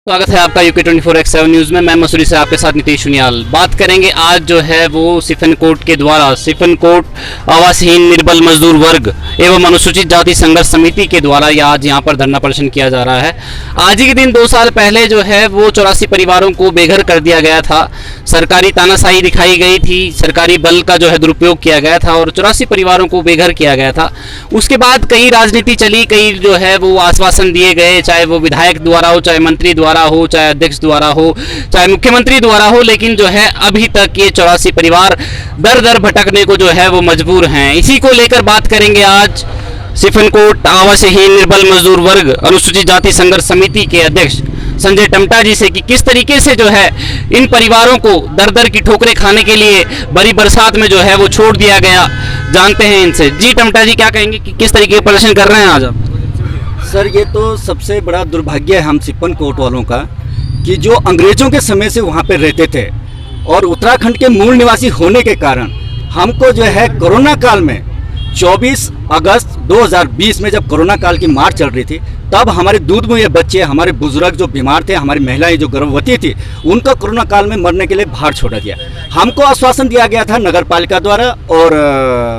स्वागत है आपका यूके 24x7 न्यूज़ में। मैं मसूरी से आपके साथ नीतीश सुनियाल। बात करेंगे आज जो है वो सिफनकोट के द्वारा सिफनकोट आवासहीन निर्बल मजदूर वर्ग एवं अनुसूचित जाति संघर्ष समिति के द्वारा आज यहाँ पर धरना प्रदर्शन किया जा रहा है। आज ही के दिन 2 साल पहले जो है वो 84 परिवारों को बेघर कर दिया गया था। सरकारी तानाशाही दिखाई गई थी, सरकारी बल का जो है दुरुपयोग किया गया था और 84 परिवारों को बेघर किया गया था। उसके बाद कई राजनीति चली, कई जो है वो आश्वासन दिए गए, चाहे वो विधायक द्वारा हो, चाहे मंत्री द्वारा हो, चाहे अध्यक्ष द्वारा हो, चाहे मुख्यमंत्री द्वारा हो, लेकिन जो है अभी तक ये 84 परिवार दर दर भटकने को जो है वो मजबूर हैं। इसी को लेकर बात करेंगे आज सिफनकोट आवासहीन निर्बल मजदूर वर्ग अनुसूचित जाति संघर्ष समिति के अध्यक्ष संजय टमटा जी से कि किस तरीके से जो है इन परिवारों को दर दर की ठोकरें खाने के लिए बड़ी बरसात में जो है वो छोड़ दिया गया। जानते हैं इनसे। जी टमटा जी, क्या कहेंगे कि किस तरीके का प्रदर्शन कर रहे हैं आज आप? सर, ये तो सबसे बड़ा दुर्भाग्य है हम सिफनकोट वालों का कि जो अंग्रेजों के समय से वहाँ पे रहते थे और उत्तराखंड के मूल निवासी होने के कारण हमको जो है कोरोना काल में 24 अगस्त 2020 में जब कोरोना काल की मार चल रही थी, तब हमारे दूध मुहैया बच्चे, हमारे बुजुर्ग जो बीमार थे, हमारी महिलाएं जो गर्भवती थी, उनका कोरोना काल में मरने के लिए बाहर छोड़ा दिया। हमको आश्वासन दिया गया था नगर पालिका द्वारा और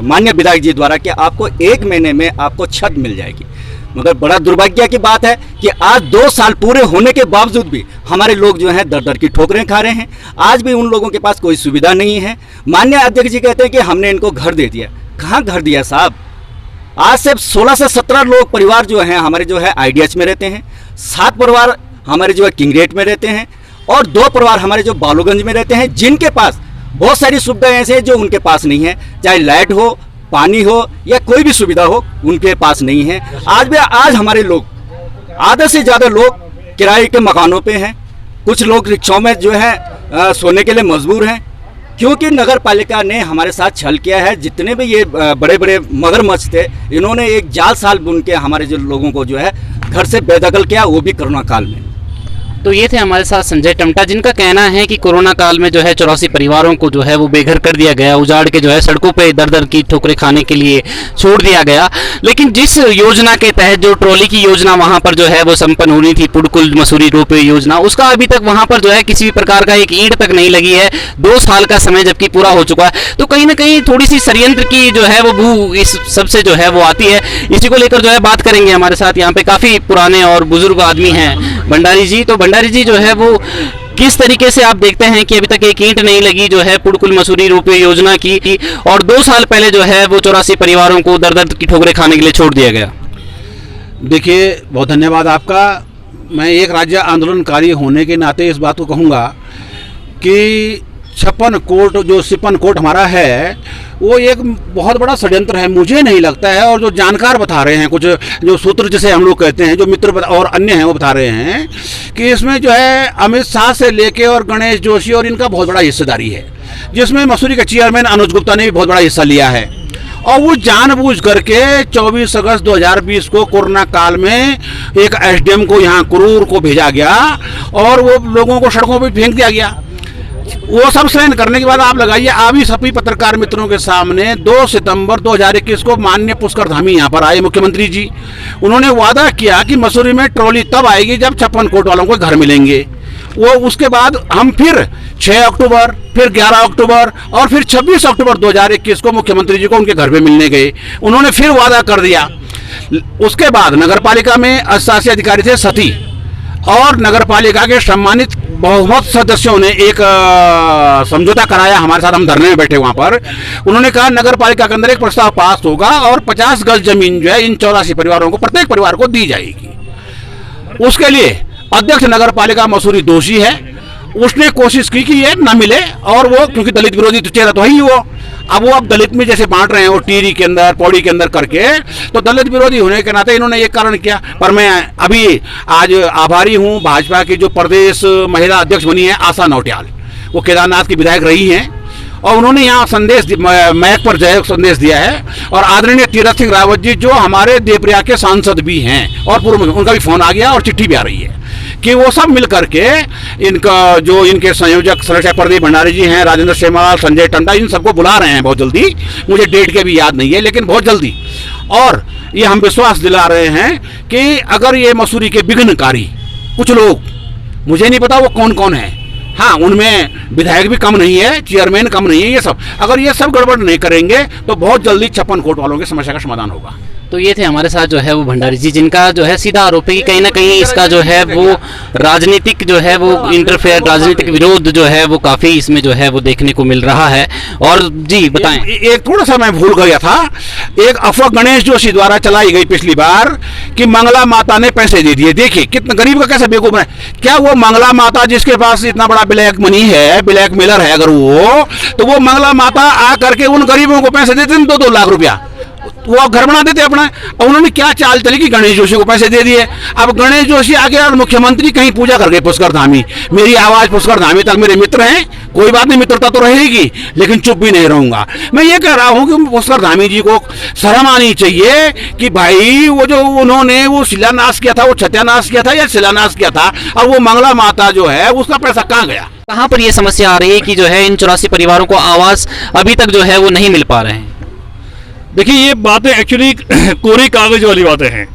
माननीय विधायक जी द्वारा कि आपको 1 महीने में आपको छत मिल जाएगी। मगर बड़ा दुर्भाग्य की बात है कि आज 2 साल पूरे होने के बावजूद भी हमारे लोग जो हैं दर दर की ठोकरें खा रहे हैं। आज भी उन लोगों के पास कोई सुविधा नहीं है। माननीय अध्यक्ष जी कहते हैं कि हमने इनको घर दे दिया। कहाँ घर दिया साहब? आज से 16 से 17 लोग परिवार जो हैं हमारे जो है IDH में रहते हैं, 7 परिवार हमारे जो है किंगरेट में रहते हैं और 2 परिवार हमारे जो बालूगंज में रहते हैं, जिनके पास बहुत सारी सुविधाएं ऐसे हैं जो उनके पास नहीं है, चाहे लाइट हो, पानी हो या कोई भी सुविधा हो, उनके पास नहीं है। आज हमारे लोग, आधे से ज़्यादा लोग किराए के मकानों पे हैं। कुछ लोग रिक्शाओं में जो है सोने के लिए मजबूर हैं, क्योंकि नगर पालिका ने हमारे साथ छल किया है। जितने भी ये बड़े बड़े मगरमच्छ थे, इन्होंने एक जाल साल बुन के हमारे जो लोगों को जो है घर से बेदखल किया, वो भी कोरोना काल में। तो ये थे हमारे साथ संजय टमटा, जिनका कहना है कि कोरोना काल में जो है 84 परिवारों को जो है वो बेघर कर दिया गया, उजाड़ के जो है सड़कों पे दर दर की ठोकरें खाने के लिए छोड़ दिया गया। लेकिन जिस योजना के तहत जो ट्रॉली की योजना वहां पर जो है वो संपन्न होनी थी, पुडकुल मसूरी रोपवे योजना, उसका अभी तक वहां पर जो है किसी भी प्रकार का एक ईंट तक नहीं लगी है। 2 साल का समय जबकि पूरा हो चुका है। तो कहीं ना कहीं थोड़ी सी षड्यंत्र की जो है वो बू इस सबसे जो है वो आती है। इसी को लेकर जो है बात करेंगे। हमारे साथ यहाँ पे काफी पुराने और बुजुर्ग आदमी हैं, भंडारी जी। तो भंडारी जी जो है वो किस तरीके से आप देखते हैं कि अभी तक एक ईंट नहीं लगी जो है पुडकुल मसूरी रोपवे योजना की, और 2 साल पहले जो है वो 84 परिवारों को दर दर की ठोकरें खाने के लिए छोड़ दिया गया? देखिए, बहुत धन्यवाद आपका। मैं एक राज्य आंदोलनकारी होने के नाते इस बात को कहूँगा कि सिफनकोट हमारा है, वो एक बहुत बड़ा षड्यंत्र है। मुझे नहीं लगता है, और जो जानकार बता रहे हैं, कुछ जो सूत्र जिसे हम लोग कहते हैं, जो मित्र और अन्य हैं वो बता रहे हैं कि इसमें जो है अमित शाह से लेके और गणेश जोशी और इनका बहुत बड़ा हिस्सेदारी है, जिसमें मसूरी के चेयरमैन अनुज गुप्ता ने भी बहुत बड़ा हिस्सा लिया है। और वो जानबूझ करके 24 अगस्त 2020 को कोरोना काल में एक SDM को यहाँ कुरूर को भेजा गया और वो लोगों को सड़कों पर फेंक दिया गया। वो सब सहन करने के बाद आप लगाइए, आप ही सभी पत्रकार मित्रों के सामने 2 सितंबर 2021 को माननीय पुष्कर धामी यहाँ पर आए, मुख्यमंत्री जी। उन्होंने वादा किया कि मसूरी में ट्रॉली तब आएगी जब सिफनकोट वालों को घर मिलेंगे। वो उसके बाद हम फिर 6 अक्टूबर, फिर 11 अक्टूबर और फिर 26 अक्टूबर 2021 को मुख्यमंत्री जी को उनके घर पे मिलने गए। उन्होंने फिर वादा कर दिया। उसके बाद नगर पालिका में शासी अधिकारी थे सती, और नगर पालिका के सम्मानित बहुमत सदस्यों ने एक समझौता कराया हमारे साथ। हम धरने में बैठे वहाँ पर। उन्होंने कहा नगर पालिका के अंदर एक प्रस्ताव पास होगा और 50 गज जमीन जो है इन 84 परिवारों को, प्रत्येक परिवार को दी अब उसके लिए अध्यक्ष नगर पालिका मसूरी दोषी है। उसने कोशिश की कि ये न मिले, और वो क्योंकि दलित विरोधी चेहरा तो है ही वो, अब दलित में जैसे बांट रहे हैं वो टीरी के अंदर, पौड़ी के अंदर करके, तो दलित विरोधी होने के नाते इन्होंने ये कारण किया। पर मैं अभी आज आभारी हूँ भाजपा की जो प्रदेश महिला अध्यक्ष बनी है आशा नौटियाल, वो केदारनाथ की विधायक रही हैं और उन्होंने यहाँ संदेश मैक पर जय संदेश दिया है। और आदरणीय तीरथ सिंह रावत जी जो हमारे देवप्रयाग के सांसद भी हैं और पूर्व में उनका भी फोन आ गया और चिट्ठी भी आ रही है कि वो सब मिल करके इनका जो इनके संयोजक सरक्षा प्रदीप भंडारी जी हैं, राजेंद्र शेमाल, संजय टंडा, इन सबको बुला रहे हैं बहुत जल्दी। मुझे डेट के भी याद नहीं है, लेकिन बहुत जल्दी। और ये हम विश्वास दिला रहे हैं कि अगर ये मसूरी के विघ्नकारी कुछ लोग मुझे नहीं पता वो कौन कौन है। हाँ, उनमें विधायक भी कम नहीं है, चेयरमैन कम नहीं है, ये सब अगर ये सब गड़बड़ नहीं करेंगे तो बहुत जल्दी 56 कोर्ट वालों की समस्या का समाधान होगा। तो ये थे हमारे साथ जो है वो भंडारी जी, जिनका जो है सीधा आरोप है कि कहीं ना कहीं इसका जो है वो राजनीतिक जो है वो इंटरफेयर, राजनीतिक विरोध जो है वो काफ़ी इसमें जो है वो देखने को मिल रहा है। और जी बताएं। एक थोड़ा सा मैं भूल गया था, एक अफवाह गणेश जोशी द्वारा चलाई गई पिछली बार कि मंगला माता ने पैसे दे दिए। देखिए कितना गरीब का कैसे बेवकूफ है। क्या वो मंगला माता जिसके पास इतना बड़ा ब्लैक मनी है, ब्लैक मेलर है, अगर वो तो वो मंगला माता आ करके उन गरीबों को पैसे देते 2-2 लाख रुपया, वो घर बना देते अपना। और उन्होंने क्या चाल चली कि गणेश जोशी को पैसे दे दिए। अब गणेश जोशी आगे और मुख्यमंत्री कहीं पूजा कर गए पुष्कर धामी, मेरी आवाज पुष्कर धामी तक मेरे मित्र हैं, कोई बात नहीं, मित्रता तो रहेगी, लेकिन चुप भी नहीं रहूंगा। मैं ये कह रहा हूं कि पुष्कर धामी जी को शर्म आनी चाहिए कि भाई वो जो उन्होंने वो शिलान्यास किया था, वो सत्यानाश किया था या शिलान्यास किया था, और वो मंगला माता जो है उसका पैसा कहाँ गया। कहाँ पर ये समस्या आ रही है कि जो है इन 84 परिवारों को आवास अभी तक जो है वो नहीं मिल पा रहे हैं? देखिए, ये बातें एक्चुअली कोरे कागज वाली बातें हैं।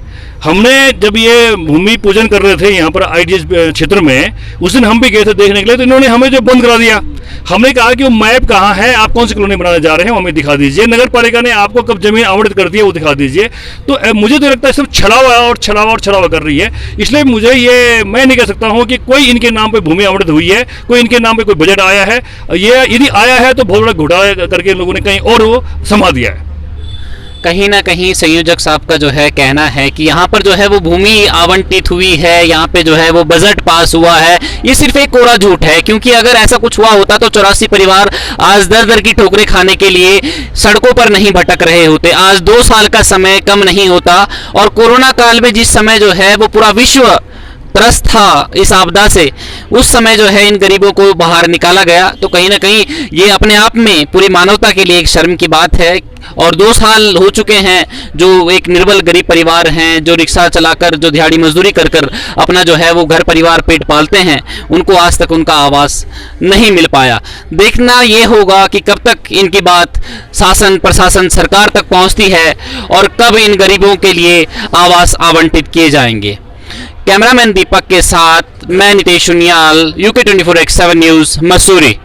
हमने जब ये भूमि पूजन कर रहे थे यहाँ पर आईडीएस क्षेत्र में, उस दिन हम भी गए थे देखने के लिए, तो इन्होंने हमें जो बंद करा दिया। हमने कहा कि वो मैप कहाँ है, आप कौन सी कॉलोनी बनाने जा रहे हैं, वो हमें दिखा दीजिए। नगर पालिका ने आपको कब जमीन आवंटित कर दी है वो दिखा दीजिए। तो मुझे तो लगता है सब छलावा कर रही है। इसलिए मुझे ये मैं नहीं कह सकता हूँ कि कोई इनके नाम पे भूमि आवंटित हुई है, कोई इनके नाम पे कोई बजट आया है। ये यदि आया है तो बहुत बड़ा घोटाला करके इन लोगों ने कहीं और वो समा दिया है। कहीं ना कहीं संयोजक साहब का जो है कहना है कि यहाँ पर जो है वो भूमि आवंटित हुई है, यहाँ पे जो है वो बजट पास हुआ है, ये सिर्फ एक कोरा झूठ है। क्योंकि अगर ऐसा कुछ हुआ होता तो 84 परिवार आज दर की ठोकरें खाने के लिए सड़कों पर नहीं भटक रहे होते, आज 2 साल का समय कम नहीं होता। और कोरोना काल में जिस समय जो है वो पूरा विश्व त्रस्त था इस आपदा से, उस समय जो है इन गरीबों को बाहर निकाला गया। तो कहीं ना कहीं ये अपने आप में पूरी मानवता के लिए एक शर्म की बात है। और 2 साल हो चुके हैं जो एक निर्बल गरीब परिवार हैं, जो रिक्शा चलाकर, जो दिहाड़ी मजदूरी कर कर अपना जो है वो घर परिवार पेट पालते हैं, उनको आज तक उनका आवास नहीं मिल पाया। देखना ये होगा कि कब तक इनकी बात शासन प्रशासन सरकार तक पहुंचती है और कब इन गरीबों के लिए आवास आवंटित किए जाएंगे। कैमरामैन दीपक के साथ मैं Nitesh Suniyal, UK 24x7 news, Mussoorie.